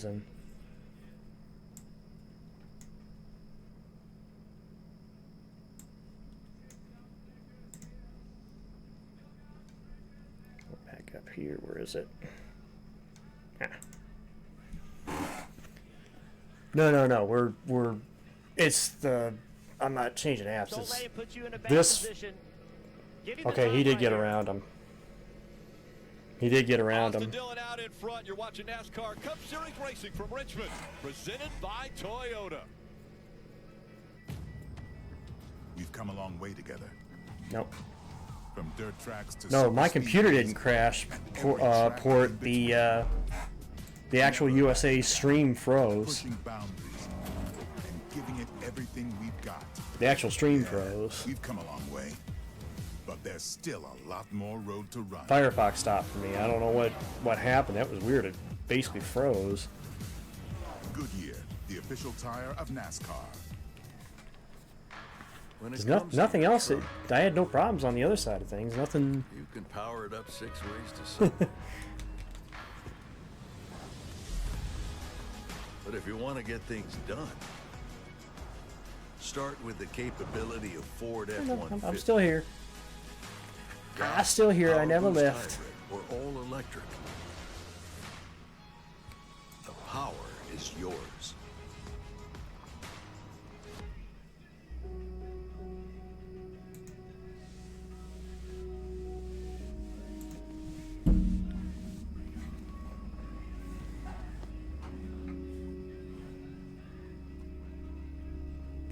reason. Back up here. Where is it? Ah. No. We're. It's the. I'm not changing apps. This. Okay, he did get around him. He did get around him. Austin Dillon out in front. You're watching NASCAR Cup Series racing from Richmond, presented by Toyota. We've come a long way together. Nope. From dirt tracks to no, my computer didn't crash. Port the actual USA stream froze. Pushing boundaries and giving it everything we've got. The actual stream froze. We've come a long way, but there's still a lot more road to run. Firefox stopped for me. I don't know what happened. That was weird. It basically froze. Goodyear, the official tire of NASCAR. There's nothing else. I had no problems on the other side of things. Nothing. You can power it up 6 ways to Sunday. But if you want to get things done, start with the capability of Ford F-150. I'm still here. I'm still here. I never left. Or all electric. The power is yours.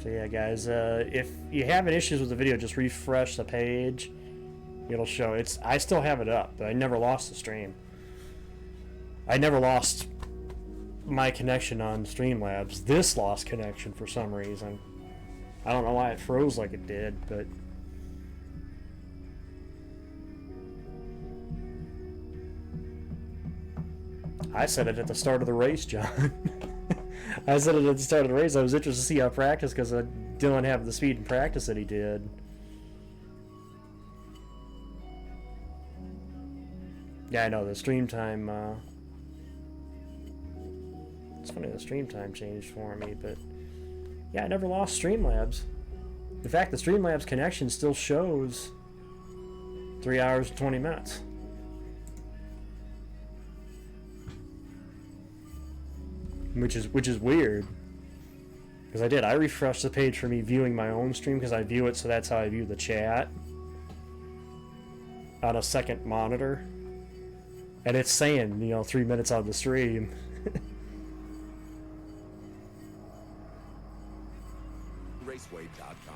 So yeah, guys, if you having issues with the video, just refresh the page. It'll show. I still have it up, but I never lost the stream. I never lost my connection on Streamlabs. This lost connection for some reason. I don't know why it froze like it did, but I said it at the start of the race, John. I said it at the start of the race. I was interested to see how practice, because Dillon have the speed in practice that he did. Yeah, I know the stream time. It's funny the stream time changed for me, but yeah, I never lost Streamlabs. In fact, the Streamlabs connection still shows 3 hours and 20 minutes. Which is weird, because I refreshed the page for me viewing my own stream, because I view it, so that's how I view the chat on a second monitor, and it's saying 3 minutes on the stream. Raceway.com.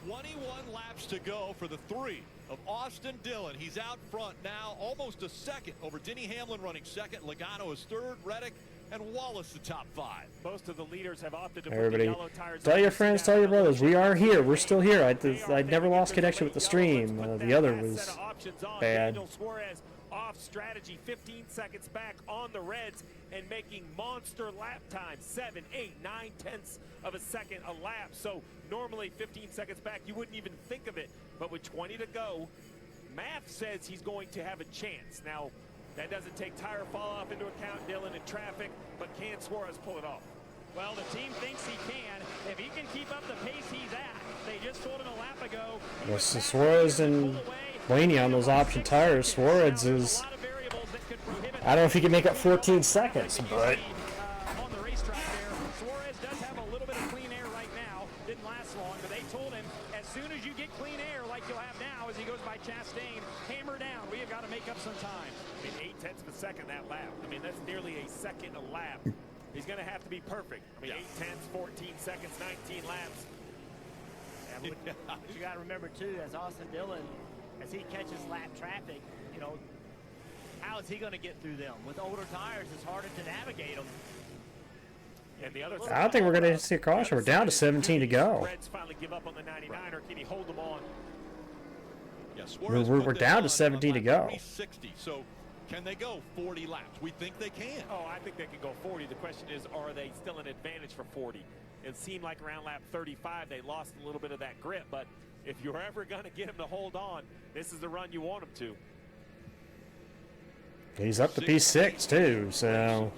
21 laps to go for the 3 of Austin Dillon. He's out front now, almost a second over Denny Hamlin running second. Logano is third. Reddick and Wallace the top 5. Most of the leaders have opted to Everybody, put the yellow tires. tell your friends, tell your brothers, we are here. We're still here. I never lost connection with the stream. The other was bad. Daniel Suarez off strategy, 15 seconds back on the Reds and making monster lap time, 7, 8, 9 tenths of a second a lap. So normally 15 seconds back, you wouldn't even think of it. But with 20 to go, math says he's going to have a chance. Now, that doesn't take tire fall off into account, Dillon, in traffic, but can Suarez pull it off? Well, the team thinks he can. If he can keep up the pace he's at, they just told him a lap ago. Well, Suarez and Blaney on those option tires. Suarez is, I don't know if he can make up 14 seconds, but on the racetrack there, Suarez does have a little bit of clean air right now. Didn't last long, but they told him as soon as you get clean air like you'll have now as he goes by Chastain, hammer down. We have got to make up some time. I mean, 8 tenths of a second that lap. I mean, that's nearly a second a lap. He's going to have to be perfect. I mean, 8 tenths, 14 seconds, 19 laps. Yeah, but you got to remember, too, as Austin Dillon, as he catches lap traffic, how is he going to get through them? With older tires, it's harder to navigate them. And the other I don't think we're going to see a caution. We're down to 17 to go. Reds finally give up on the 99, or can he hold them on? Yes, We're down to 17 to go. 360, so can they go 40 laps? We think they can. Oh, I think they can go 40. The question is, are they still an advantage for 40? It seemed like around lap 35 they lost a little bit of that grip, but if you're ever going to get them to hold on, this is the run you want them to. He's up to P6 too, so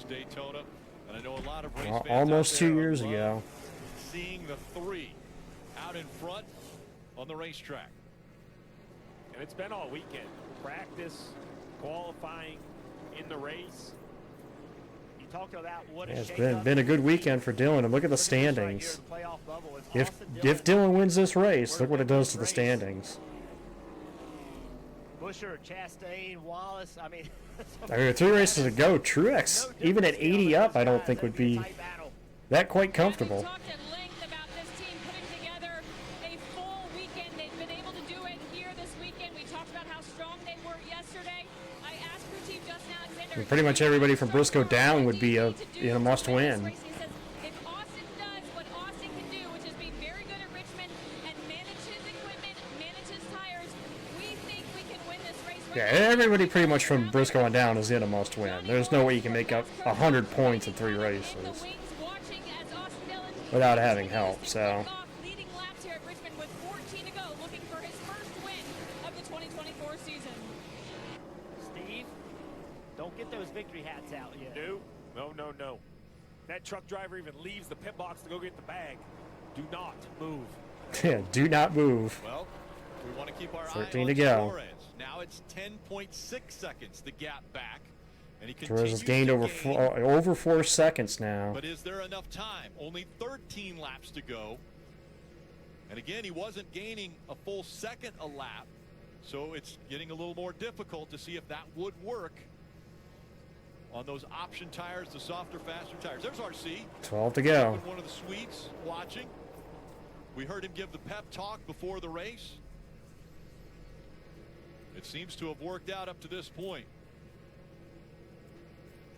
was Daytona, and I know a lot of race Al- fans almost out 2 there years love ago. seeing the 3 out in front on the racetrack. And it's been all weekend. Practice, qualifying, in the race. You talked about what Yeah, a it's shakeup. been a good weekend for Dillon, and look at the Look at this right here, standings. the playoff bubble. It's If Austin Dillon wins this race, look what it does to the standings. Busher, Chastain, Wallace. I mean, I mean, with 3 races to go, Truex, even at 80 up, I don't think would be that quite comfortable. We talked at length about this team putting together a full weekend. They've been able to do it here this weekend. We talked about how strong they were yesterday. I asked crew chief Justin Alexander. And pretty much everybody from Briscoe down would be a must win. He says if Austin does what Austin can do, which is be very good at Richmond and manage his equipment, manage his tires, we think we can win this race. Yeah, everybody pretty much from Briscoe on down is in a must win. There's no way you can make up 100 points in 3 races without having help. So Leading laps here at Richmond with 14 to go, looking for his first win of the 2024 season. Steve, don't get those victory hats out yet. No. That truck driver even leaves the pit box to go get the bag. Do not move. yeah, do not move. Well, we want to keep our 13 eye to on go. Suarez. Now it's 10.6 seconds, the gap back. And he Torres continues has gained to over 4 seconds now. But is there enough time? Only 13 laps to go. And again, he wasn't gaining a full second a lap. So it's getting a little more difficult to see if that would work on those option tires, the softer, faster tires. There's RC. 12 to go. One of the Swedes watching. We heard him give the pep talk before the race. It seems to have worked out up to this point.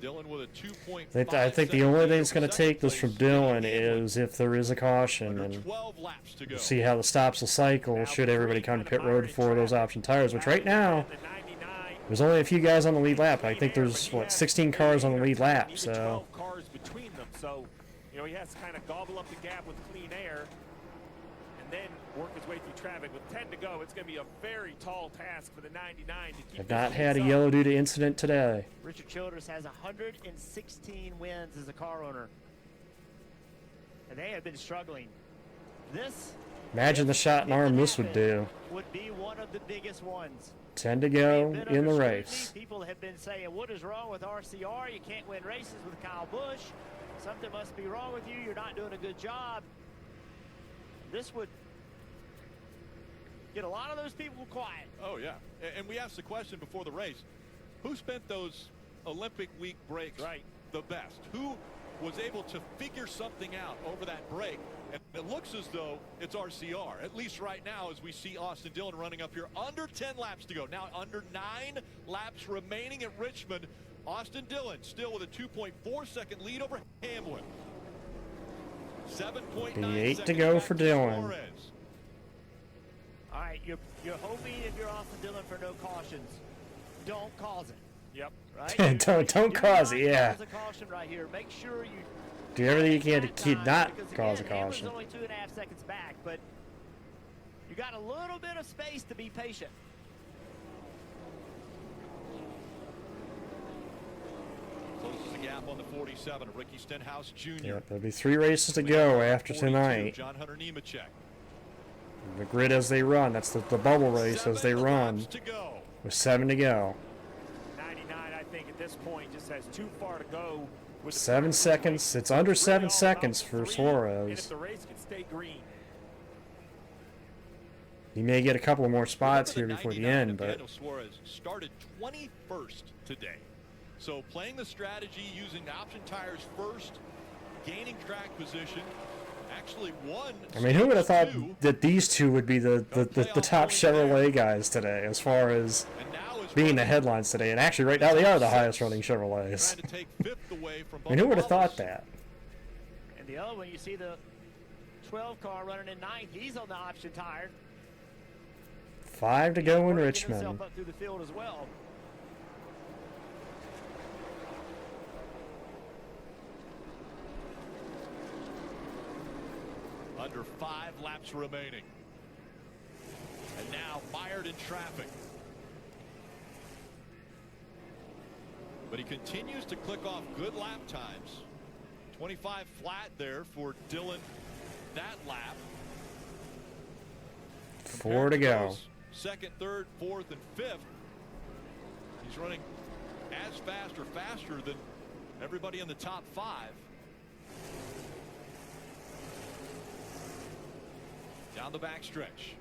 Dillon with a 2.5. I think the only thing that's going to take this from Dillon is if there is a caution, and 12 laps to go. see how the stops will cycle should everybody come to pit road for those option tires, which right now The 99. there's only a few guys on the lead lap. I think there's, what, 16 cars on the lead lap, Even so 12 cars between them. So, he has to kind of gobble up the gap with clean air and then work his way through traffic. With 10 to go, it's going to be a very tall task for the 99 to keep have this not pace had a up. yellow due to incident today. Richard Childress has 116 wins as a car owner. And they have been struggling. This Imagine the shot in arm this would do. would be one of the biggest ones. 10 to They've go been in under the scrutiny. race. People have been saying, what is wrong with RCR? You can't win races with Kyle Busch. Something must be wrong with you. You're not doing a good job. This would get a lot of those people quiet. Oh, yeah. And we asked the question before the race, who spent those Olympic week breaks the best? Who was able to figure something out over that break? And it looks as though it's RCR, at least right now, as we see Austin Dillon running up here. Under 10 laps to go. Now under 9 laps remaining at Richmond. Austin Dillon still with a 2.4 second lead over Hamlin. 7.9 8 to seconds go back for to Dillon. Suarez. All right, you're hoping if you're Austin Dillon for no cautions, don't cause it. Yep. Right? Don't Do cause not it, yeah. Cause a caution right here. Make sure you Do everything you can to that keep time, not because cause a again, Hamlin's caution. only 2.5 seconds back, but you got a little bit of space to be patient. Closes the gap on the 47 of Ricky Stenhouse Jr. Yep, there'll be 3 races to go after 42, tonight. John Hunter Nemechek. The grid as they run. That's the bubble race as they 7 run laps to go. with 7 to go. 99, I think, at this point, just has too far to go. With the 7 current seconds. race. It's under Really 7 all seconds about for and if Suarez. the race can stay green. He may get a couple more spots Remember here before the 99 end, of but Daniel Suarez started 21st today. So playing the strategy, using the option tires first, gaining track position, actually won. I mean, who would have thought two, that these two would be the top Chevrolet guys today as far as and now is being the running- headlines today? And actually, right now, they are the highest running Chevrolets. Trying to take 5th away from I mean, who would have Bubba thought Wallace. that? And the other one, you see the 12 car running in 9th. He's on the option tire. 5 to go in Working Richmond. himself up through the field as well. Under 5 laps remaining. And now mired in traffic. but he continues to click off good lap times. 25 flat there for Dillon that lap. 4 to go. Those second, third, fourth, and fifth, he's running as fast or faster than everybody in the top 5. Down the backstretch.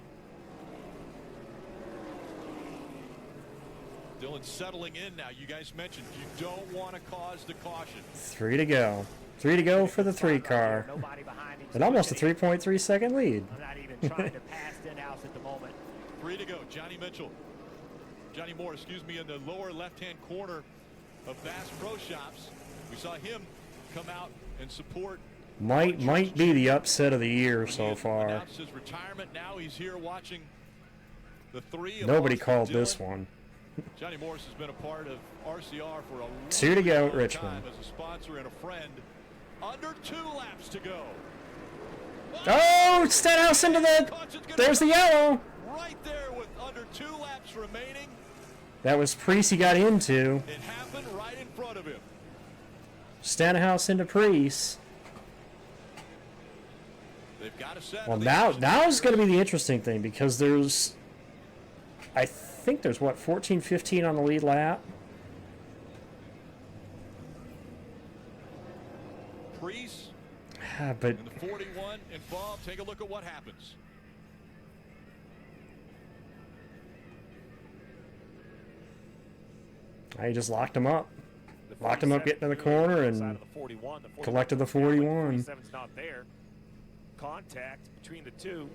Dillon settling in now. You guys mentioned you don't want to cause the caution. 3 to go. 3 to go for the 3 car. Nobody behind him. And almost a 3.3 second lead. I'm not even trying to pass Stenhouse at the moment. 3 to go. Johnny Moore, excuse me, in the lower left-hand corner of Bass Pro Shops. We saw him come out and support. Might be the upset of the year so He far. announced his retirement. Now he's here watching the 3 of Nobody Austin called Dillon. this one. Johnny Morris has been a part of RCR for a 2 to go at long Richmond. time as a sponsor and a friend. Under 2 laps to go. Oh, Stenhouse into the... There's the yellow. Right there with under 2 laps remaining. That was Priest he got into. It happened right in front of him. Stenhouse into Priest. They've got to set. Well, now is going to be the interesting thing because there's... I think there's, what, 14, 15 on the lead lap? Priest But and the 41 involved. Take a look at what happens. I just locked him up. Locked him up getting in the corner and collected the 41. 47's not there. Contact between the two.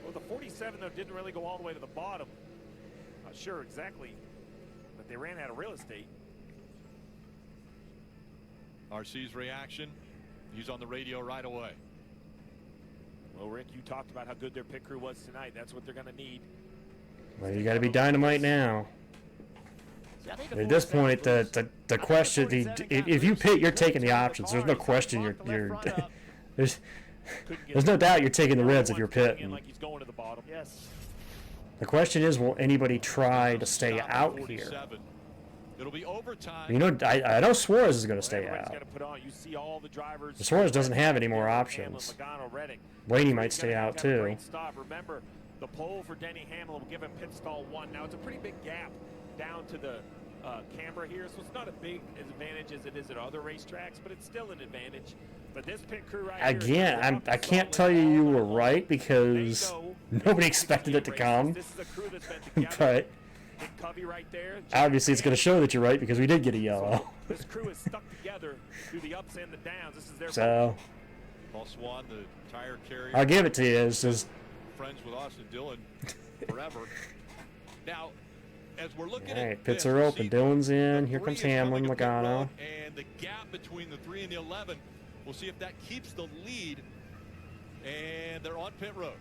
Well, the 47 though didn't really go all the way to the bottom. Not sure exactly, but they ran out of real estate. RC's reaction. He's on the radio right away. Well, Rick, you talked about how good their pit crew was tonight. That's what they're going to need. Well, you got to be dynamite now. At this point, the question, if you pit, you're taking the options. There's no question you're there's no doubt you're taking the reds if you're pitting. Like he's going to the bottom. Yes. The question is, will anybody try to stay Stop at out 47. here? It'll be overtime. You know, I know Suarez is going to stay Everybody's out. gotta put on. You see all the drivers. Suarez doesn't have any more Hamlin, options. Logano, Reddick. Blaney might He's stay gonna out have a too. great stop. Remember, the pole for Denny Hamlin will give him pit stall 1. Now it's a pretty big gap down to the camber here, so it's not a big advantage as it is at other racetracks, but it's still an advantage. But this pit crew right Again, I can't tell you were right because nobody expected it to come. This is a crew that's been together. But Big Covey right there. obviously it's going to show that you're right because we did get a yellow. This crew is stuck together through the ups and the downs. This is their So Paul Swan, the tire carrier. I'll give it to you. It's just Friends with Austin Dillon forever. Now, as we're looking all at right. Pits this, are we open. see Dillon's in. the Here 3 comes is coming Hamlin, to pit road, Logano. and the gap between the 3 and the 11. We'll see if that keeps the lead. And they're on pit road.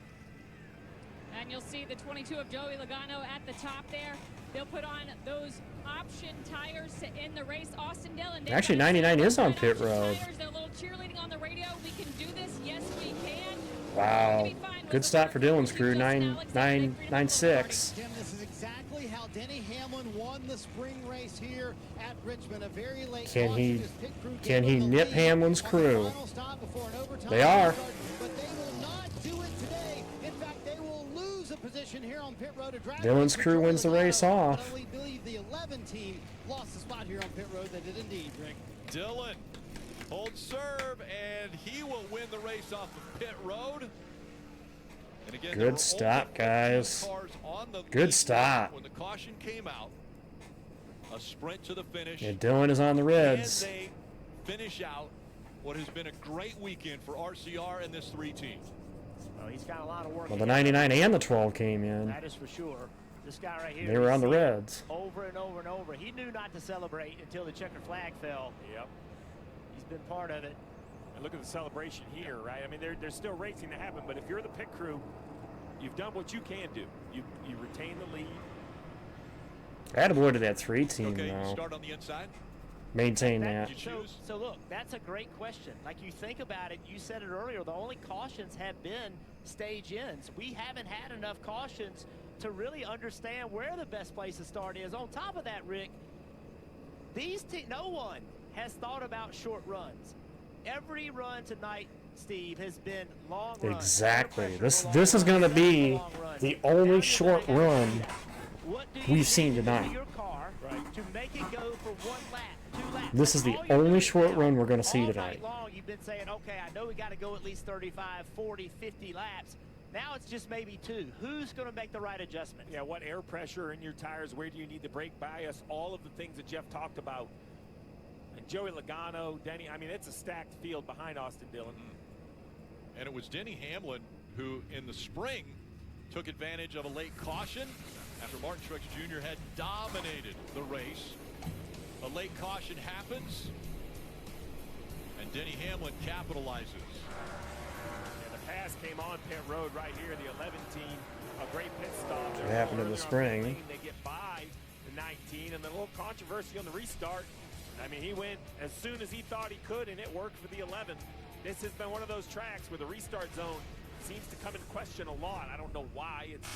And you'll see the 22 of Joey Logano at the top there. They'll put on those option tires to end the race. Austin Dillon. they've Actually, got 99 is on option pit road. tires. They're a little cheerleading on the radio. We can do this. Yes, we can. Wow. Good stop for Dillon's crew. 9.96. Tim, this is exactly how Denny Hamlin won the spring race here at Richmond. A very late Can launch. he- His pit crew can gave he him the nip lead Hamlin's on the crew? final stop before an overtime They are. restart, but they will not do it today. In fact, they will lose a position here on pit road. A drag Dillon's race with crew Joey wins the race Logano, off. But I believe the 11 team lost the spot here on pit road. They did indeed, Rick. Dillon holds serve, and he will win the race off of pit road. And again, Good there were stop, only 15 guys. cars on the Good lead stop. when the caution came out. A sprint to the finish. Yeah, Dillon is on the Reds. And they finish out what has been a great weekend for RCR and this 3 team. Well, he's got a lot of work. Well, the ahead of him. 99 and the 12 came in. That is for sure. This guy right here. They were you on the see it Reds. Over and over and over. He knew not to celebrate until the checkered flag fell. Yep. He's been part of it. And look at the celebration here, right? I mean, there's still racing to happen, but if you're the pit crew, you've done what you can do. You retain the lead. Attaboy to that 3 team, Okay, though. start on the inside. Maintain That- that. You choose. So look, that's a great question. Like you think about it, you said it earlier, the only cautions have been stage ends. We haven't had enough cautions to really understand where the best place to start is. On top of that, Rick, no one has thought about short runs. Every run tonight, Steve, has been long runs. Exactly. This is going to be the only short run we've seen tonight. Your car to make it go for 1 lap, 2 laps. This is the only short run we're going to see All tonight. night long, you've been saying, okay, I know we got to go at least 35, 40, 50 laps. Now it's just maybe 2. Who's going to make the right adjustment? Yeah, what air pressure in your tires, where do you need the brake bias, all of the things that Jeff talked about. And Joey Logano, Denny, I mean, it's a stacked field behind Austin Dillon. And it was Denny Hamlin who, in the spring, took advantage of a late caution after Martin Truex Jr. had dominated the race. A late caution happens, and Denny Hamlin capitalizes. Pass came on pit road right here. The 11 team, a great pit stop. What happened in the spring? They get by the 19, and then a little controversy on the restart. I mean, he went as soon as he thought he could, and it worked for the 11. This has been one of those tracks where the restart zone seems to come into question a lot. I don't know why. It's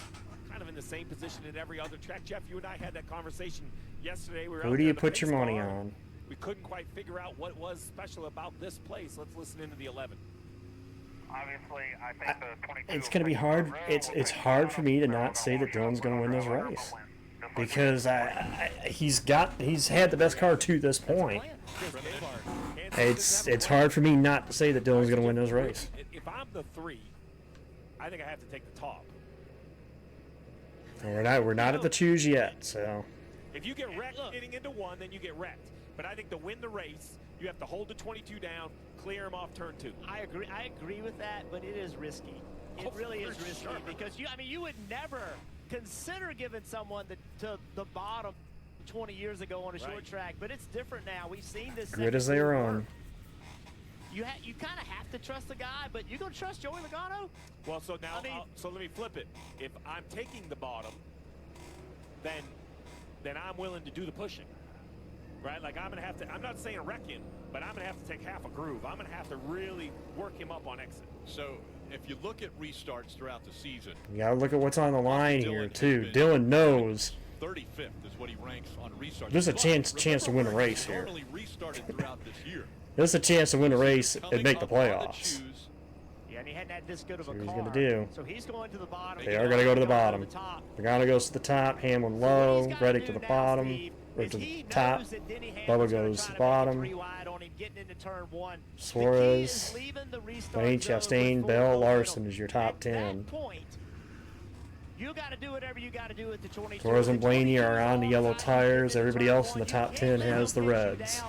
kind of in the same position in every other track. Jeff, you and I had that conversation yesterday. We were Who out do there you at the put your pace money car. on? We couldn't quite figure out what was special about this place. Let's listen into the 11. Obviously, I think the 22 It's going to be hard. It's hard for me to not say that Dillon's going to win this race, because he's had the best car to this point. It's hard for me not to say that Dillon's going to win this race. If I'm the 3, I think I have to take the top. And we're not at the choose yet, so. If you get wrecked getting into 1, then you get wrecked. But I think to win the race, you have to hold the 22 down, clear him off turn 2. I agree with that, but it is risky. It really is risky because you would never consider giving someone to the bottom 20 years ago on a short track, but it's different now. We've seen this Grid as they are on. You kind of have to trust the guy, but you gonna trust Joey Logano? Well, so now, so let me flip it. If I'm taking the bottom, then I'm willing to do the pushing, right? Like I'm gonna have to. I'm not saying wreck him, but I'm gonna have to take half a groove. I'm gonna have to really work him up on exit. So if you look at restarts throughout the season, You got to look at what's on the line here too. Dillon knows 35th is what he ranks on restarts. there's a chance to win a race here. Normally restarted throughout this year. There's a chance to win a race and make the playoffs. Yeah, and he hadn't had this good of a That's car. what he's gonna do. So he's going to the bottom. They are going to go to the bottom. Logano goes to the top, Hamlin low, Reddick to the bottom, or to the top. Bubba goes to the bottom. Suarez, Wayne, Chastain, Bell, Larson is your top 10. You got to do whatever you got to do at the 22. Torres and Blaney are on the yellow tires. Everybody else in the top 10 has the reds.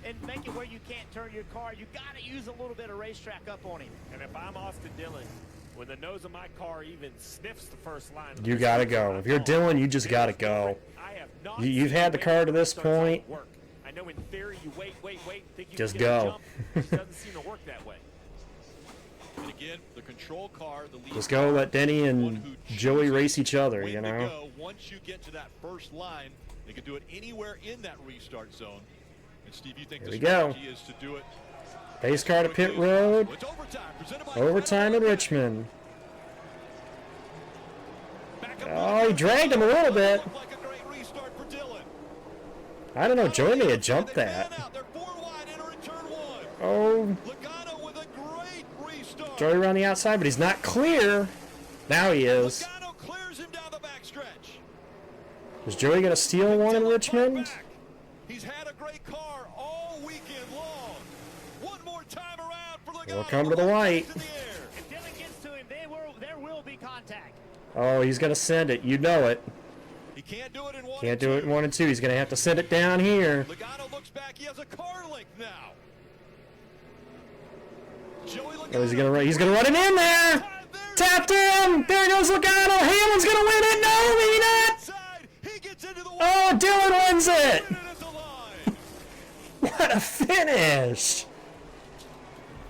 And make it where you can't turn your car. You got to use a little bit of racetrack up on him. And if I'm Austin Dillon, when the nose of my car even sniffs the first line, You got to go. If you're Dillon, you just got to go. You've had the car to this point. I know in theory you wait, think you Just can get a go. jump. It doesn't seem to work that way. And again, the control car, the lead Just go let Denny and Joey race each other, when you to know? go. Once you get to that first line, they can do it anywhere in that restart zone. And Steve, you think Here the we go. strategy is to do it? Pace car to pit road. It's overtime, presented by Overtime in Richmond. Oh, he dragged him a little bit. Looked like a great restart for Dillon. I don't know. Joey may have jumped that. They're 4 wide, entering turn 1. Oh, Logano with a great restart. Joey around the outside, but he's not clear. Now he is. Logano clears him down the backstretch. Is Joey going to steal one in Richmond? Back. He's had a great car all weekend long. One more time around for Logano. We'll come to the light. If Dillon gets to him, there will be contact. Oh, he's going to send it. You know it. He can't do it in 1 Can't do it in 1 and 2. He's going to have to send it down here. Logano looks back. He has a car length now. Joey Logano. Oh, he's gonna run it in there. Tapped him. There goes Logano. Hamlin's gonna win it. No, maybe not. He gets into the Oh, Dillon wins it. What a finish.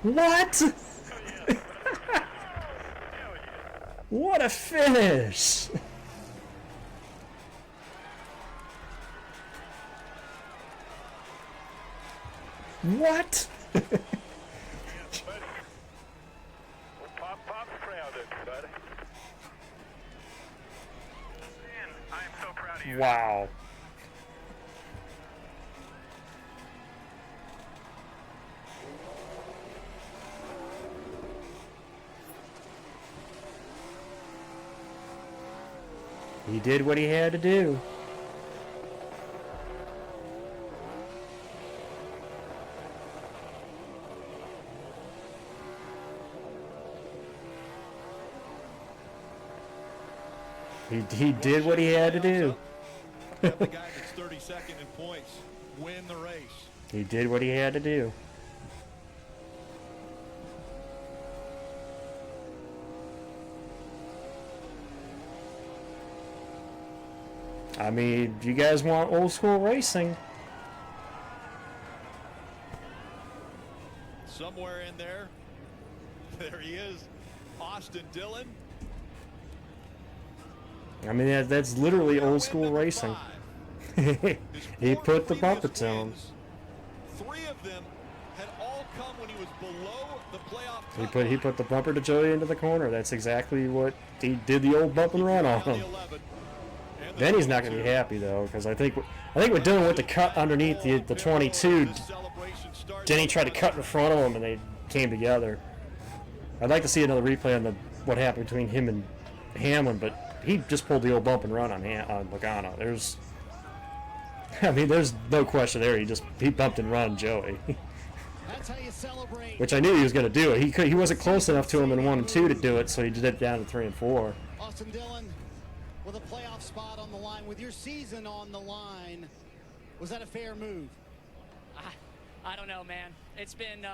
What? What a finish. What? Pop's proud of you, buddy. Man, I am so proud of you. Wow. He did what he had to do. He did what he had to do. Have the guy that's 32nd in points win the race. He did what he had to do. I mean, you guys want old school racing? Somewhere in there, there he is, Austin Dillon. I mean, that's literally old school racing. He put the bumper to him. 3 of them had all come when he was below the playoff. He put the bumper to Joey into the corner. That's exactly what he did. The old bump and run on him. Then he's not going to be happy though, because I think with Dillon with the cut underneath the 22, Denny tried to cut in front of him and they came together. I'd like to see another replay on what happened between him and Hamlin, but he just pulled the old bump and run on Logano. There's no question there. He bumped and run Joey. That's how you celebrate. Which I knew he was going to do it. He wasn't close enough to him in 1 and 2 to do it, so he did it down to 3 and 4. Austin Dillon with a playoff spot on the line, with your season on the line. Was that a fair move? I don't know, man. It's been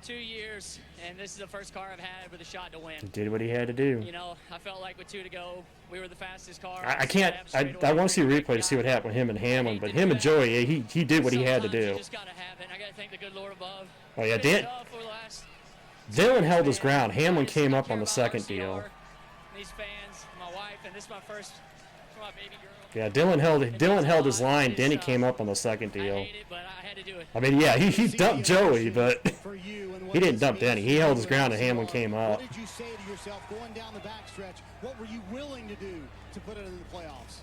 2 years, and this is the first car I've had with a shot to win. He did what he had to do. You know, I felt like with 2 to go, we were the fastest car. I want to see a replay to see what happened with him and Hamlin, but him and Joey, he did what he had to do. You just gotta have it. I gotta thank the good Lord above. Oh yeah, Dillon held his ground. Hamlin came up on the second deal. These fans, my wife, and this is my first, my baby girl. Yeah, Dillon held his line. Denny came up on the second deal. I hate it, but I had to do it. I mean, yeah, he dumped Joey, but he didn't dump Denny. He held his ground and Hamlin came up. What did you say to yourself going down the backstretch? What were you willing to do to put it in the playoffs?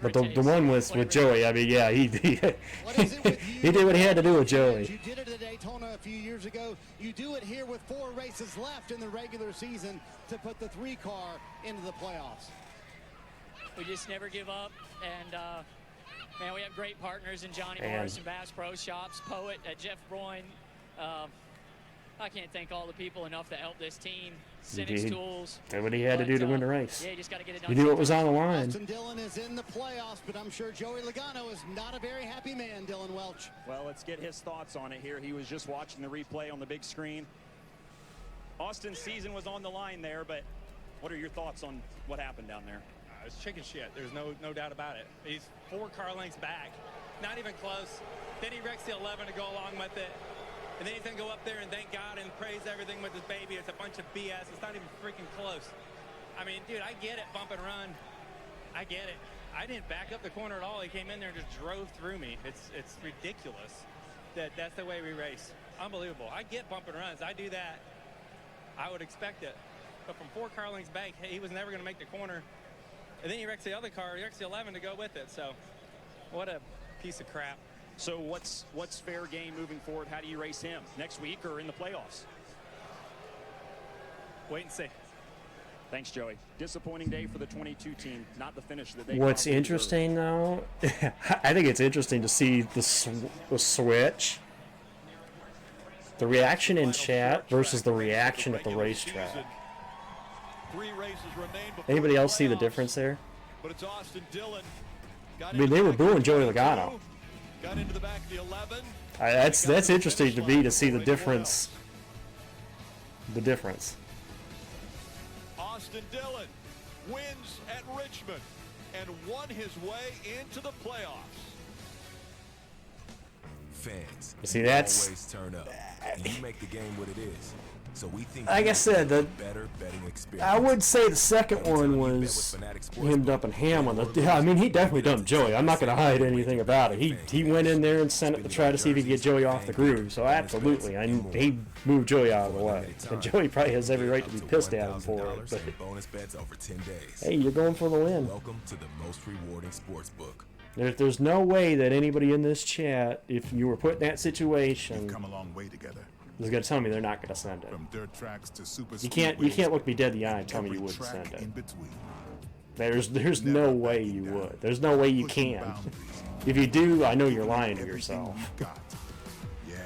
But the one with Joey, I mean, yeah, he did what he had to do with Joey. You did it at Daytona a few years ago. You do it here with 4 races left in the regular season to put the 3 car into the playoffs. We just never give up, and man, we have great partners in Johnny Morris and Bass Pro Shops, Poet, Jeff Broyne. I can't thank all the people enough that helped this team. Cynics Tools. Did what he had to do to win the race. Yeah, you just got to get it done. You knew what was on the line. Austin Dillon is in the playoffs, but I'm sure Joey Logano is not a very happy man, Dylan Welch. Well, let's get his thoughts on it here. He was just watching the replay on the big screen. Austin's season was on the line there, but what are your thoughts on what happened down there? It's chicken shit. There's no doubt about it. He's 4 car lengths back. Not even close. Then he wrecks the 11 to go along with it. And then he's going to go up there and thank God and praise everything with his baby. It's a bunch of BS. It's not even freaking close. I mean, dude, I get it, bump and run. I get it. I didn't back up the corner at all. He came in there and just drove through me. It's ridiculous that that's the way we race. Unbelievable. I get bump and runs. I do that. I would expect it. But from 4 car lengths back, he was never going to make the corner. And then he wrecks the other car. He wrecks the 11 to go with it. So what a piece of crap. So what's fair game moving forward? How do you race him? Next week or in the playoffs? Wait and see. Thanks, Joey. Disappointing day for the 22 team. Not the finish that they. What's interesting, though, I think it's interesting to see the switch. The reaction in chat versus the reaction at the racetrack. 3 races remain before Anybody else see the difference there? But it's Austin Dillon. I mean, they were booing Joey Logano. Got into the back of the 11. That's interesting to me to see the difference. The difference. Austin Dillon wins at Richmond and won his way into the playoffs. Fans, You see, that's always turn up. And you make the game what it is. So we think like I said, better betting experience. I would say the second one was him dumping Hamlin. I mean, he definitely dumped Joey. I'm not going to hide anything about it. He went in there and sent it to try to see if he could get Joey off the groove. So absolutely, he moved Joey out of the way. And Joey probably has every right to be pissed at him for it. But bonus bets over 10 days. Hey, you're going for the win. Welcome to the most rewarding sports book. There's no way that anybody in this chat, if you were put in that situation, We've come a long way together. is going to tell me they're not going to send it. From dirt tracks to super You can't look me dead in the eye and tell me you wouldn't send it. in between. There's no way you would. There's no way you can. If you do, I know you're lying to yourself. Yeah,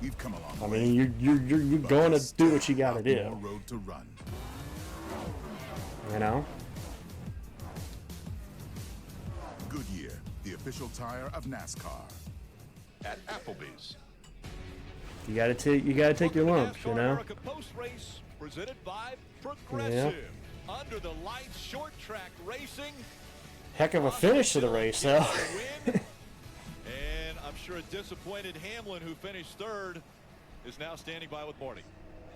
we've come a long I way. mean, you're going to do what you got to do. More road to run. You know. Goodyear, the official tire of NASCAR. At Applebee's. You gotta take your lumps, you know. America Post Race presented by Progressive. Under the lights, short track racing. Heck of a finish to the race, though. And I'm sure a disappointed Hamlin, who finished third, is now standing by with Morty.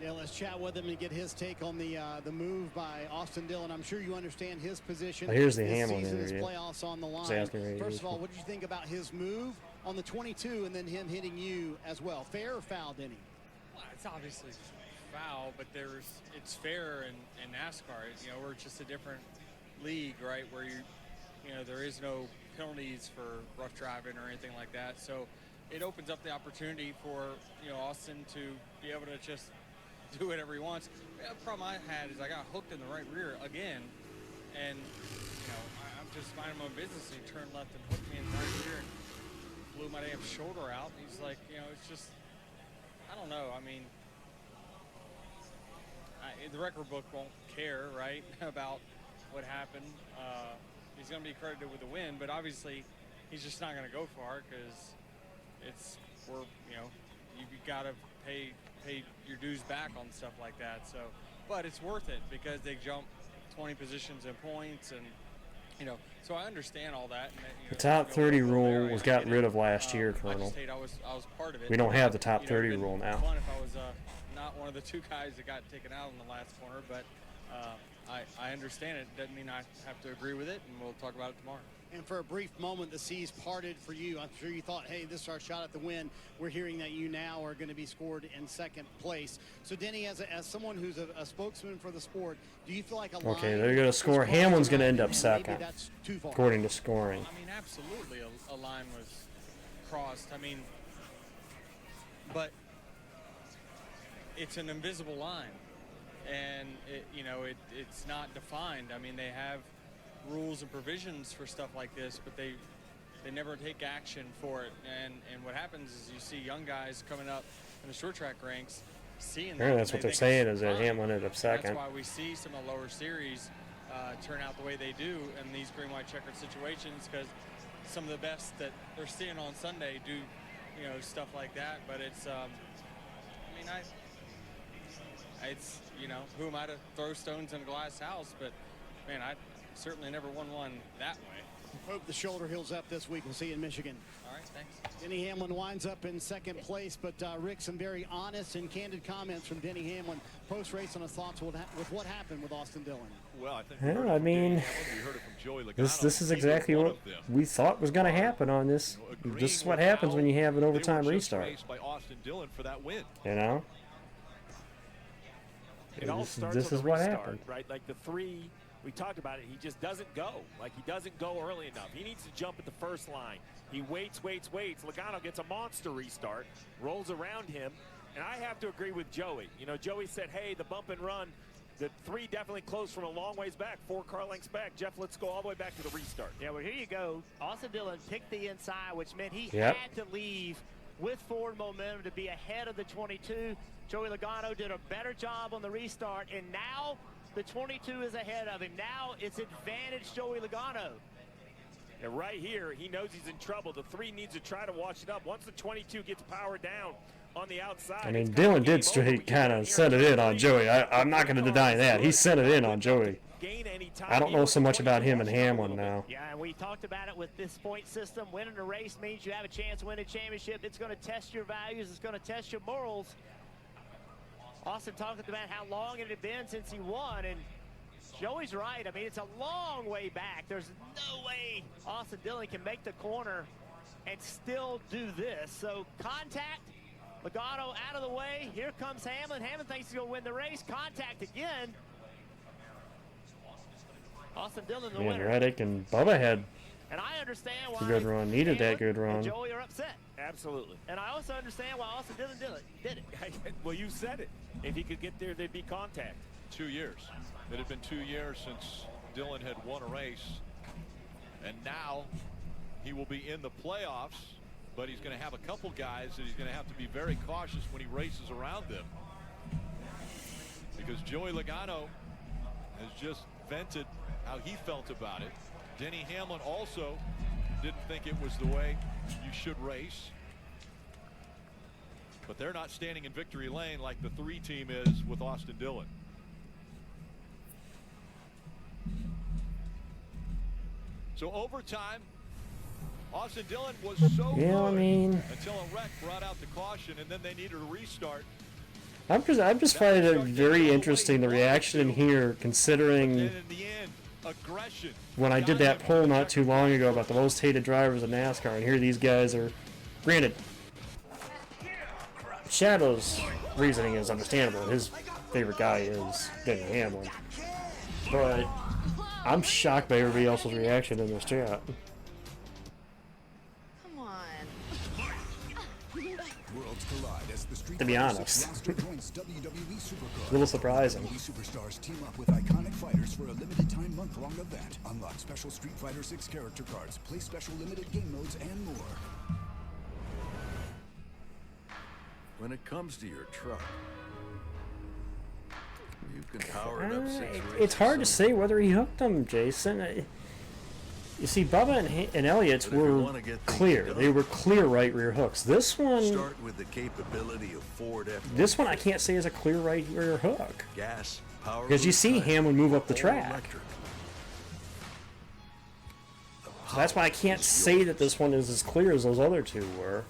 Yeah, let's chat with him and get his take on the move by Austin Dillon. I'm sure you understand his position. Oh, here's the this Hamlin season, his interview. playoffs on the line. Asking First of all, what did you think about his move on the 22 and then him hitting you as well? Fair or foul, Denny? Well, it's obviously foul, but it's fair in NASCAR. You know, we're just a different league, right? Where you know, there is no penalties for rough driving or anything like that. So it opens up the opportunity for, you know, Austin to be able to just do whatever he wants. The problem I had is I got hooked in the right rear again, and you know, I'm just minding my own business, and he turned left and hooked me in the right rear and blew my damn shoulder out. He's like, you know, it's just, I don't know. I mean, the record book won't care, right, about what happened. He's going to be credited with the win, but obviously he's just not going to go far because you know, you got to pay your dues back on stuff like that. So, but it's worth it because they jump 20 positions in points, and you know, so I understand all that. And, you know, The top 30 rule was got rid of last year, I Colonel. just hate I was part of it. We don't have the top You know, 30 it'd been rule now. Fun if I was not one of the two guys that got taken out in the last corner, but I understand it. Doesn't mean I have to agree with it, and we'll talk about it tomorrow. And for a brief moment, the seas parted for you. I'm sure you thought, hey, this is our shot at the win. We're hearing that you now are going to be scored in second place. So, Denny, as someone who's a spokesman for the sport, do you feel like a line Okay, they're going to score. was crossed Hamlin's going to tonight end up and second, maybe that's too far? according to scoring. I mean, absolutely, a line was crossed. I mean, but it's an invisible line, and it's not defined. I mean, they have rules and provisions for stuff like this, but they never take action for it. And what happens is you see young guys coming up in the short track ranks, seeing that. That's what they're saying, is that Hamlin ended up second. That's why we see some of the lower series turn out the way they do in these green, white, checkered situations, because some of the best that they're seeing on Sunday do, you know, stuff like that. But it's, it's, you know, who am I to throw stones in a glass house? But man, I certainly never won one that way. Hope the shoulder heals up this week. We'll see you in Michigan. All right, thanks. Denny Hamlin winds up in second place, but Rick, some very honest and candid comments from Denny Hamlin post-race on his thoughts with what happened with Austin Dillon. Well, I think Yeah, I mean, this is exactly what we thought was going to happen on this. This is what happens when you have an overtime restart. By Austin Dillon for that win. You know? It all starts This with is the what restart, happened. right? Like the three, we talked about it, he just doesn't go. Like, he doesn't go early enough. He needs to jump at the first line. He waits. Logano gets a monster restart, rolls around him, and I have to agree with Joey. You know, Joey said, hey, the bump and run, the three definitely close from a long ways back, 4 car lengths back. Jeff, let's go all the way back to the restart. Yeah, well, here you go. Austin Dillon picked the inside, which meant he Yep. had to leave with forward momentum to be ahead of the 22. Joey Logano did a better job on the restart, and now the 22 is ahead of him. Now it's advantage Joey Logano. And right here, he knows he's in trouble. The 3 needs to try to wash it up. Once the 22 gets power down on the outside. I mean, Dillon did straight kind of send it in on Joey. I'm not going to deny that. He sent it in on Joey. I don't know so much about him and Hamlin now. Yeah, and we talked about it with this point system. Winning a race means you have a chance to win a championship. It's going to test your values. It's going to test your morals. Austin talked about how long it had been since he won, and Joey's right. I mean, it's a long way back. There's no way Austin Dillon can make the corner and still do this. So contact, Logano out of the way. Here comes Hamlin. Hamlin thinks he's going to win the race. Contact again. Austin Dillon the Man, winner. Reddick and Bubba had And I understand why a good run. Needed that good and run. Joey are upset. Absolutely. And I also understand why Austin Dillon did it. Well, you said it. If he could get there, there'd be contact. 2 years. It had been 2 years since Dillon had won a race, and now he will be in the playoffs, but he's going to have a couple guys that he's going to have to be very cautious when he races around them, because Joey Logano has just vented how he felt about it. Denny Hamlin also didn't think it was the way you should race, but they're not standing in victory lane like the 3 team is with Austin Dillon. So overtime, Austin Dillon was so good until a wreck brought out the caution, and then they needed a restart. I'm just finding it very interesting, the reaction in here, considering when I did that poll not too long ago about the most hated drivers in NASCAR, and here these guys are, granted, Shadow's reasoning is understandable. His favorite guy is Denny Hamlin. But I'm shocked by everybody else's reaction in this chat. Come on. Worlds collide as the Street To be Fighter honest. 6 roster joins WWE Supercard. A little surprising. WWE superstars team up with iconic fighters for a limited time month-long event. Unlock special Street Fighter 6 character cards, play special limited game modes, and more. When it comes to your truck, you can power it up 6 races. It's hard to say whether he hooked them, Jason. You see, Bubba and Elliott's were clear. They were clear right rear hooks. This one, Start with the capability of Ford F1. this one I can't say is a clear right rear hook. Gas, power, Because you see Hamlin move up the all track. electric. So that's why I can't say that this one is as clear as those other two were.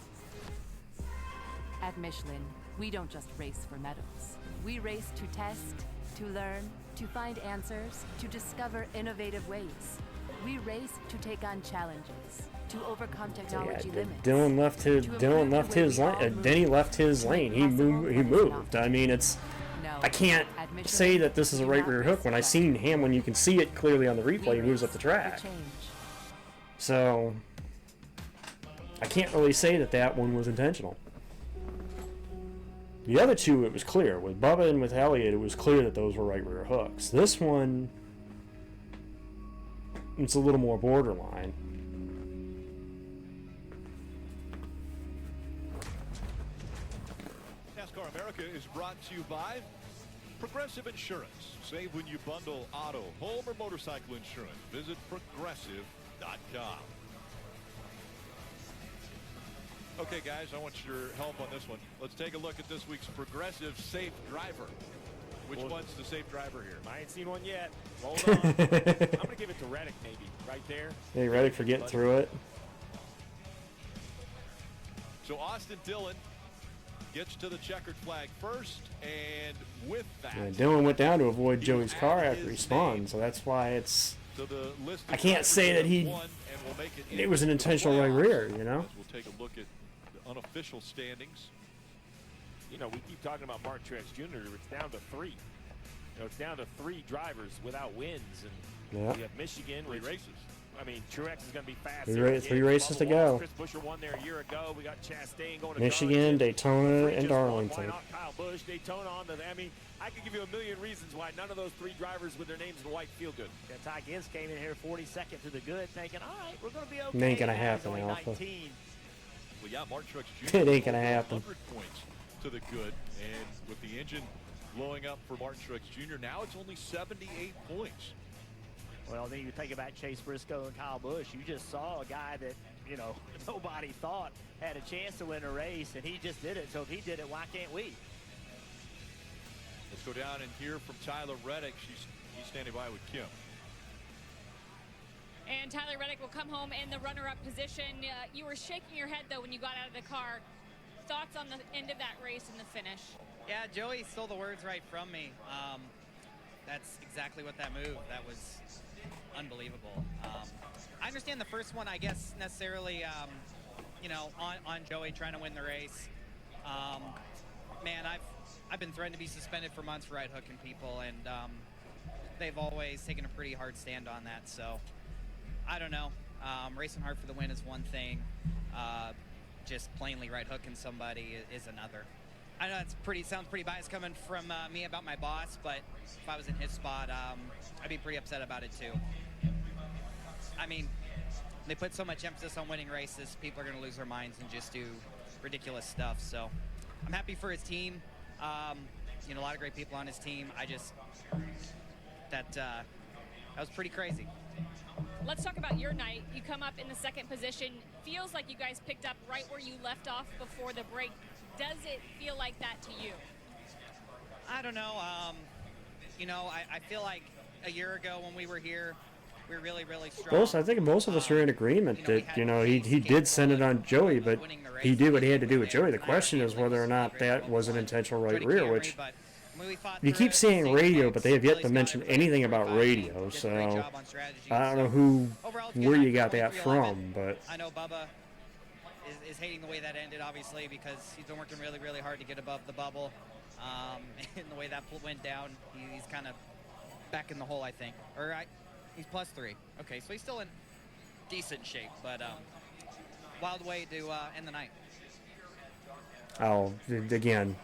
At Michelin, we don't just race for medals. We race to test, to learn, to find answers, to discover innovative ways. We race to take on challenges, to overcome technology limits. Dylan left his lane. Denny left his lane. He moved. I mean, it's. I can't say that this is a right rear hook when I seen Hamlin. You can see it clearly on the replay. He moves up the track. So I can't really say that that one was intentional. The other two, it was clear. With Bubba and with Elliott, it was clear that those were right rear hooks. This one, it's a little more borderline. NASCAR America is brought to you by Progressive Insurance. Save when you bundle auto, home, or motorcycle insurance. Visit progressive.com. Okay, guys, I want your help on this one. Let's take a look at this week's Progressive Safe Driver. Which one's the safe driver here? I ain't seen one yet. Hold on. I'm going to give it to Reddick, maybe, right there. Hey, Reddick for getting through it. So Austin Dillon gets to the checkered flag first, and with that, Yeah, Dylan went down to avoid Joey's car after he spun, so that's why it's. to the list of I can't say that he. won, and we'll make It was an intentional right rear, you know. We'll take a look at the unofficial standings. You know, we keep talking about Martin Truex Jr. It's down to 3. You know, it's down to 3 drivers without wins, and Yeah. we have Michigan. 3 races. I mean, Truex is going to be fast. Three races to go. Chris Buescher won there a year ago. We got Chastain going to Michigan, Daytona, and Why Darlington. not Kyle Busch, Daytona on to the. I mean, I could give you a million reasons why none of those 3 drivers with their names in white feel good. Yeah, Ty Gibbs came in here 42nd to the good, thinking, all right, we're going to be okay. It ain't gonna Now happen, he's only Alpha. 19. Well, yeah, Martin Truex Jr. It ain't gonna over happen. 100 points to the good, and with the engine blowing up for Martin Truex Jr., now it's only 78 points. Well, then you think about Chase Briscoe and Kyle Busch. You just saw a guy that, you know, nobody thought had a chance to win a race, and he just did it. So if he did it, why can't we? Let's go down and hear from Tyler Reddick. He's standing by with Kim. And Tyler Reddick will come home in the runner-up position. You were shaking your head, though, when you got out of the car. Thoughts on the end of that race and the finish? Yeah, Joey stole the words right from me. That's exactly what that move. That was unbelievable. I understand the first one, I guess, necessarily, you know, on Joey trying to win the race. Man, I've been threatened to be suspended for months for right hooking people, and they've always taken a pretty hard stand on that. So I don't know. Racing hard for the win is one thing. Just plainly right hooking somebody is another. I know that's sounds pretty biased coming from me about my boss, but if I was in his spot, I'd be pretty upset about it too. I mean, they put so much emphasis on winning races, people are going to lose their minds and just do ridiculous stuff. So I'm happy for his team. You know, a lot of great people on his team. That was pretty crazy. Let's talk about your night. You come up in the second position. Feels like you guys picked up right where you left off before the break. Does it feel like that to you? I don't know. You know, I feel like a year ago when we were here, we were really, really strong. I think most of us are in agreement that, you know, he did send it on Joey, but he did what he had to do with Joey. The question is whether or not that was an intentional right rear, which you keep saying radio, but they have yet to mention anything about radio, so I don't know where you got that from, but I know Bubba is hating the way that ended, obviously, because he's been working really, really hard to get above the bubble, and the way that went down, he's kind of back in the hole, I think. He's +3. Okay, so he's still in decent shape, but wild way to end the night. oh, again,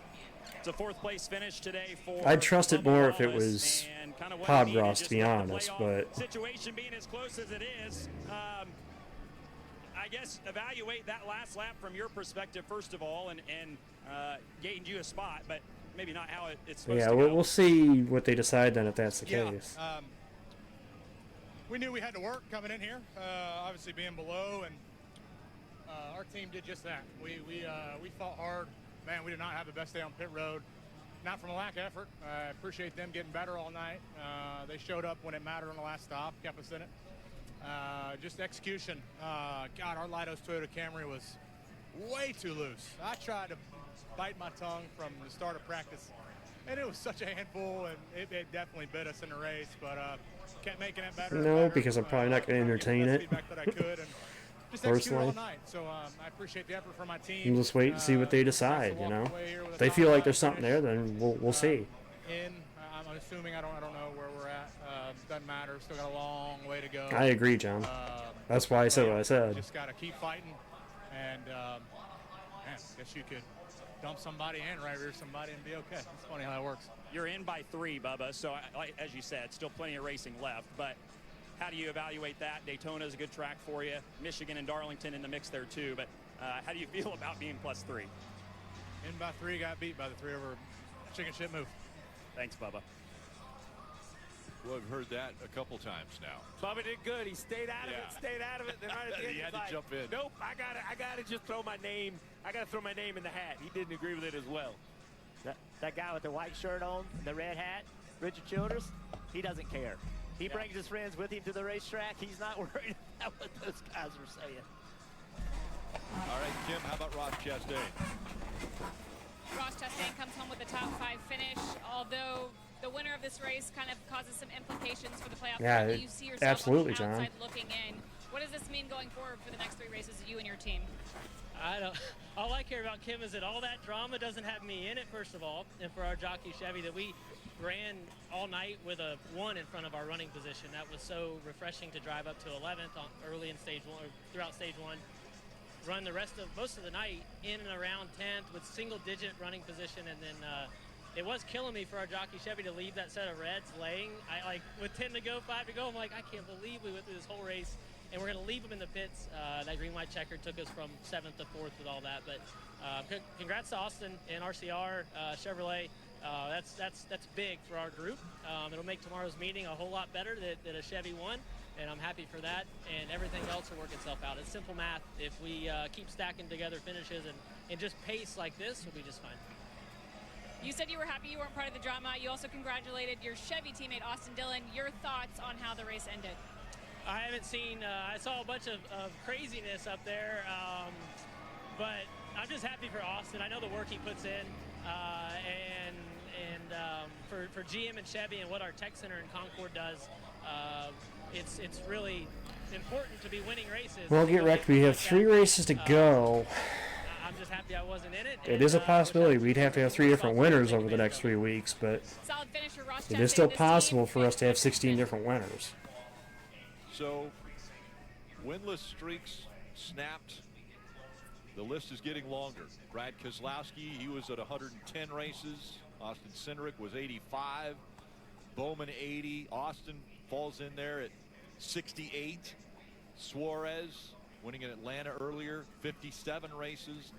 It's a 4th place finish today for I'd trust it Bubba more if it Wallace, was and kinda what Pod he needed Ross, to just be with the honest, playoff but situation being as close as it is, I guess evaluate that last lap from your perspective first of all, and gained you a spot, but maybe not how it's supposed yeah, to go. we'll see what they decide then if that's the case. We knew we had to work coming in here, obviously being below, and our team did just that. We fought hard. Man, we did not have the best day on pit road. Not from a lack of effort. I appreciate them getting better all night. They showed up when it mattered on the last stop, kept us in it. Just execution. God, our Leidos Toyota Camry was way too loose. I tried to bite my tongue from the start of practice, and it was such a handful, and it definitely bit us in the race, but kept making it better. No, because I'm probably not going to entertain it. Feedback that I could, and just executed all night. So I appreciate the effort from my team. We'll just wait and see what they decide, you know. If they feel like there's something there, then we'll see. I'm assuming, I don't know where we're at. Doesn't matter. Still got a long way to go. I agree, John. That's why I said what I said. Just got to keep fighting, and man, I guess you could dump somebody and right rear somebody and be okay. It's funny how that works. You're in by 3, Bubba, so as you said, still plenty of racing left, but how do you evaluate that? Daytona is a good track for you. Michigan and Darlington in the mix there too, but how do you feel about being +3? In by 3, got beat by the 3 over chicken shit move. Thanks, Bubba. Well, I've heard that a couple times now. Bubba did good. He stayed out of it, stayed out of it. Then right at the end, He had he's to like, jump in. Nope, I gotta just throw my name. I gotta throw my name in the hat. He didn't agree with it as well. That guy with the white shirt on, the red hat, Richard Childers, he doesn't care. He brings his friends with him to the racetrack. He's not worried about what those guys are saying. All right, Kim, how about Ross Chastain? Ross Chastain comes home with a top 5 finish, although the winner of this race kind of causes some implications for the playoff. Yeah, You see yourself absolutely, on the outside John. looking in. What does this mean going forward for the next 3 races, you and your team? All I care about, Kim, is that all that drama doesn't have me in it, first of all, and for our jockey Chevy, that we ran all night with a 1 in front of our running position. That was so refreshing to drive up to 11th early in stage 1, or throughout stage 1. Run the most of the night in and around 10th with single-digit running position, and then it was killing me for our jockey Chevy to leave that set of reds laying. With 10 to go, 5 to go, I'm like, I can't believe we went through this whole race, and we're going to leave them in the pits. That green-white checker took us from 7th to 4th with all that, but congrats to Austin and RCR Chevrolet. That's big for our group. It'll make tomorrow's meeting a whole lot better that a Chevy won, and I'm happy for that, and everything else will work itself out. It's simple math. If we keep stacking together finishes and just pace like this, we'll be just fine. You said you were happy you weren't part of the drama. You also congratulated your Chevy teammate, Austin Dillon. Your thoughts on how the race ended? I haven't seen, I saw a bunch of craziness up there, but I'm just happy for Austin. I know the work he puts in, and for GM and Chevy and what our tech center in Concord does, it's really important to be winning races. Well, get wrecked. We have 3 races to go. I'm just happy I wasn't in it. It is a possibility. We'd have to have 3 different winners over the next 3 weeks, but it is still possible for us to have 16 different winners. So, winless streaks snapped. the list is getting longer. Brad Keselowski, he was at 110 races. Austin Cindric was 85. Bowman 80. Austin falls in there at 68. Suarez winning in Atlanta earlier, 57 races,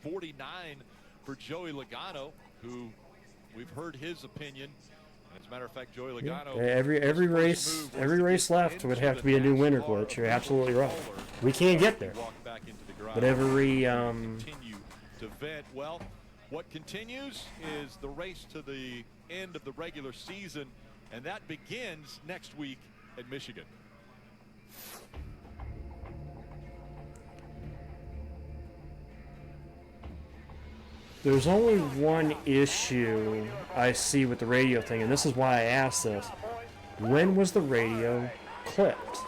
49 for Joey Logano, who we've heard his opinion. As a matter of fact, Joey Logano. Every race left would have to be a new winter glitch. You're absolutely right. We can't get there. But every continue to vent. Well, what continues is the race to the end of the regular season, and that begins next week at Michigan. There's only one issue I see with the radio thing, and this is why I asked this. When was the radio clipped?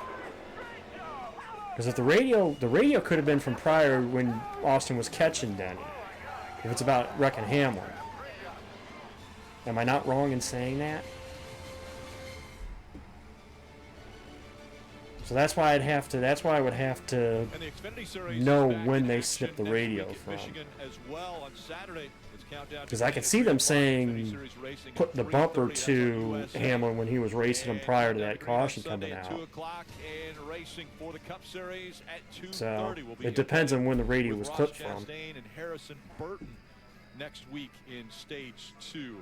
Because if the radio could have been from prior when Austin was catching Denny. If it's about wrecking Hamlin. Am I not wrong in saying that? So that's why I would have to know when they snipped the radio from. Because I can see them saying put the bumper to Hamlin when he was racing him prior to that caution coming out. So it depends on when the radio was clipped from. And Harrison Burton next week in stage 2.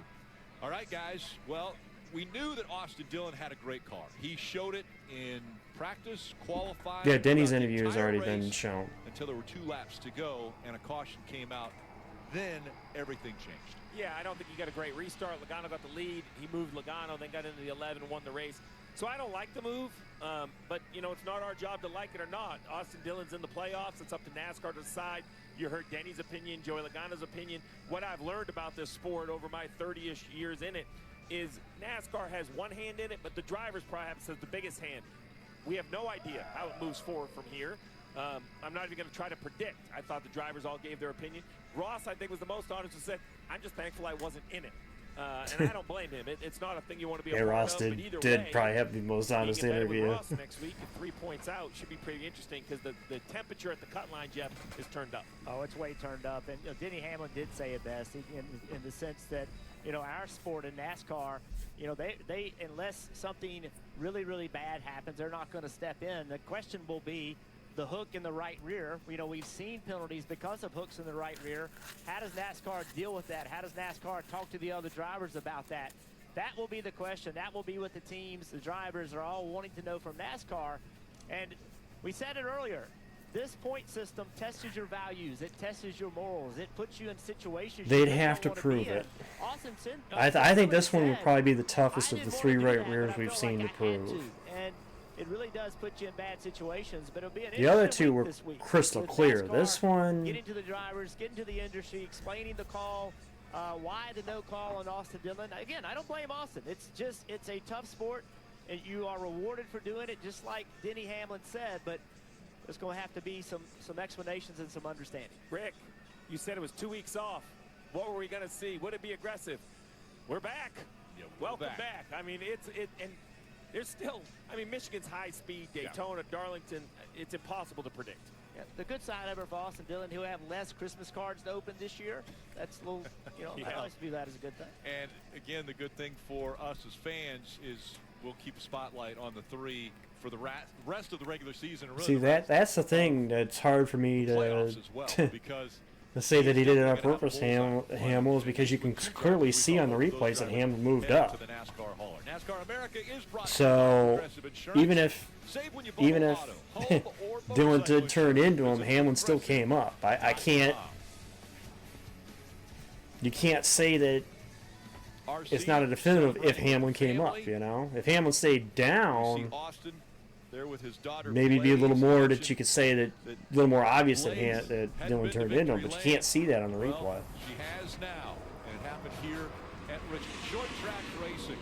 All right, guys. Well, we knew that Austin Dillon had a great car. He showed it in practice, qualifying. Yeah, Denny's interview has already been shown. Until there were 2 laps to go and a caution came out. Then everything changed. Yeah, I don't think he got a great restart. Logano got the lead. He moved Logano, then got into the 11 and won the race. So I don't like the move, but, you know, it's not our job to like it or not. Austin Dillon's in the playoffs. It's up to NASCAR to decide. You heard Denny's opinion, Joey Logano's opinion. What I've learned about this sport over my 30-ish years in it is NASCAR has one hand in it, but the drivers perhaps has the biggest hand. We have no idea how it moves forward from here. I'm not even going to try to predict. I thought the drivers all gave their opinion. Ross, I think, was the most honest and said, I'm just thankful I wasn't in it. And I don't blame him. It's not a thing you want to be a part Ross of. did, but either did way, probably have the most honest interview. Ross next week at 3 points out should be pretty interesting because the temperature at the cut line, Jeff, is turned up. Oh, it's way turned up. And you know, Denny Hamlin did say it best in the sense that, you know, our sport in NASCAR, you know, they unless something really, really bad happens, they're not going to step in. The question will be the hook in the right rear. You know, we've seen penalties because of hooks in the right rear. How does NASCAR deal with that? How does NASCAR talk to the other drivers about that? That will be the question. That will be what the teams, the drivers are all wanting to know from NASCAR. And we said it earlier. This point system tests your values. It tests your morals. It puts you in situations They'd have to prove it. I think this one would probably be the toughest of the 3 right rears we've seen to prove. And it really does put you in bad situations, but it'll be an The other 2 were this week. crystal With clear. NASCAR This one, getting to the drivers, getting to the industry, explaining the call, why the no call on Austin Dillon. Again, I don't blame Austin. It's a tough sport, and you are rewarded for doing it, just like Denny Hamlin said. But there's going to have to be some explanations and some understanding. Rick, you said it was 2 weeks off. What were we going to see? Would it be aggressive? We're back. Yeah, welcome back. I mean, and there's still, I mean, Michigan's high speed, Daytona, Darlington, it's impossible to predict. Yeah, the good side of it for Austin Dillon, he'll have less Christmas cards to open this year. That's a little, you know, I always view that as a good thing. And again, the good thing for us as fans is we'll keep a spotlight on the 3 for the rest of the regular season. Really see that's the thing that's hard for me to because to say that he did it on purpose. Hamlin is because you can clearly see on the replays that Hamlin moved up. So even if Dillon did turn into him, Hamlin still came up. I can't. You can't say that it's not a definitive if Hamlin came up. You know, if Hamlin stayed down, maybe it'd be a little more that you could say that a little more obvious that Dillon turned into him, but you can't see that on the replay. She has now, and it happened here at Richmond. Short track racing,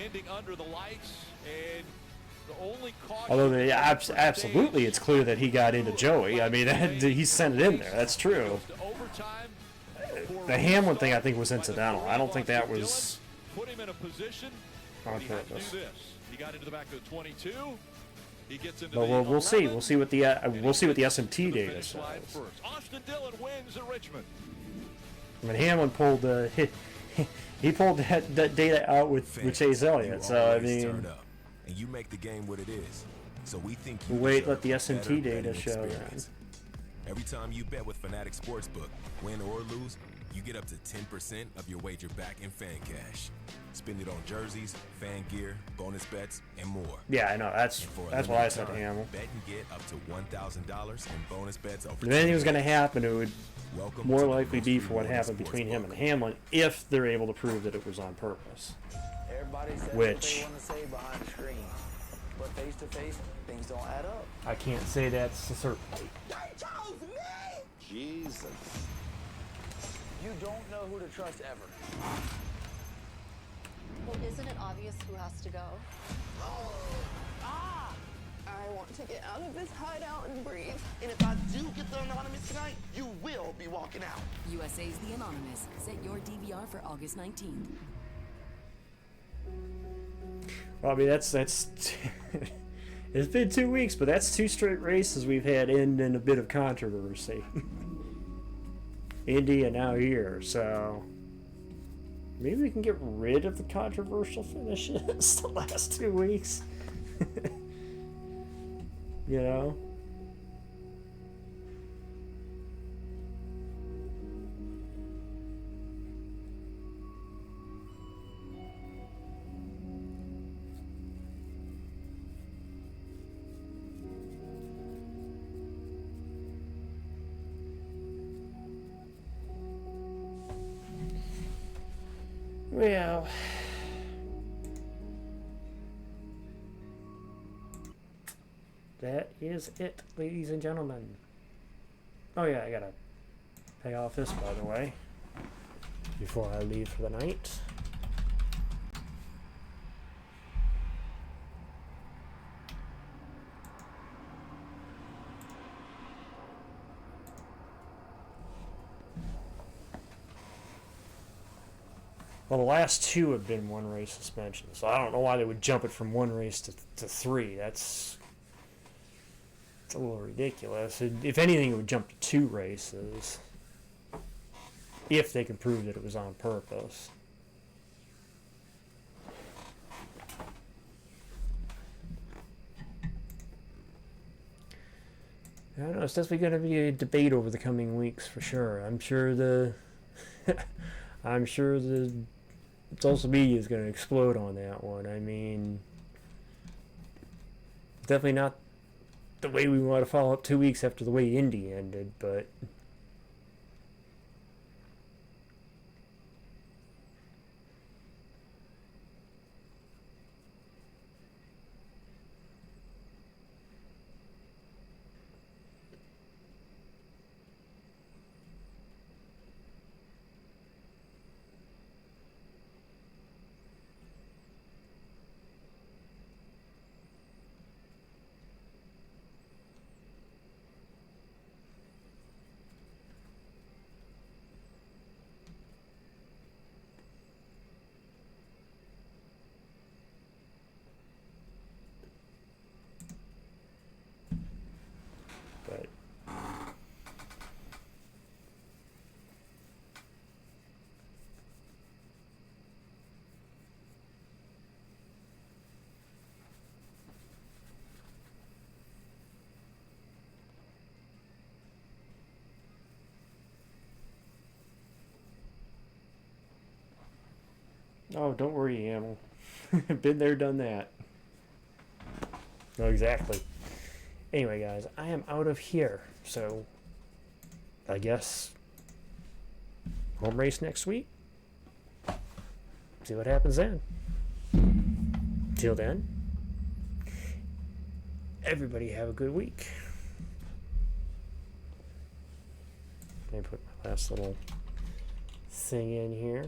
ending under the lights, and the only caution. Although absolutely, it's clear that he got into Joey. I mean, he sent it in there. That's true. The Hamlin thing, I think, was incidental. I don't think that was put him in a position on he had to purpose. do this. He got into the back of the 22. He gets into But the we'll see. 11, We'll see what the SMT to the data finish says. line first. Austin Dillon wins at Richmond. I mean, Hamlin pulled he pulled that data out with Chase Elliott. So I mean, turn up, and you make the game what it is. So we think you we'll wait, deserve let the a SMT better data betting show that. experience. Every time you bet with Fanatic Sportsbook, win or lose, you get up to 10% of your wager back in fan cash. Spend it on jerseys, fan gear, bonus bets, and more. Yeah, I know. That's what I said to time, Hamlin. Bet and get up to $1,000 in bonus bets over If anything was 10 going to happen, it would Welcome more to the likely most be for what rewarding happened sports between him book. and Hamlin if they're able to prove that it was on purpose. Everybody says Which what they want to say behind the screen, but face to face, things don't add up. I can't say that's a certainty. They chose me! Jesus. You don't know who to trust ever. Well, isn't it obvious who has to go? I want to get out of this hideout and breathe. And if I do get the Anonymous tonight, you will be walking out. USA's The Anonymous. Set your DVR for August 19th. Well, I mean, that's it's been 2 weeks, but that's 2 straight races we've had end in a bit of controversy. Indy and now here, so maybe we can get rid of the controversial finishes the last 2 weeks. You know? Well, that is it, ladies and gentlemen. Oh yeah, I gotta pay off this, by the way, before I leave for the night. Well, the last 2 have been 1 race suspension, so I don't know why they would jump it from 1 race to 3. It's a little ridiculous. If anything, it would jump to 2 races if they can prove that it was on purpose. I don't know. It's definitely going to be a debate over the coming weeks for sure. I'm sure the social media is going to explode on that one. I mean, definitely not the way we want to follow up 2 weeks after the way Indy ended, but oh, don't worry, Hamel. Been there, done that. No, exactly. Anyway, guys, I am out of here, so I guess home race next week. See what happens then. Till then, everybody have a good week. Let me put my last little thing in here.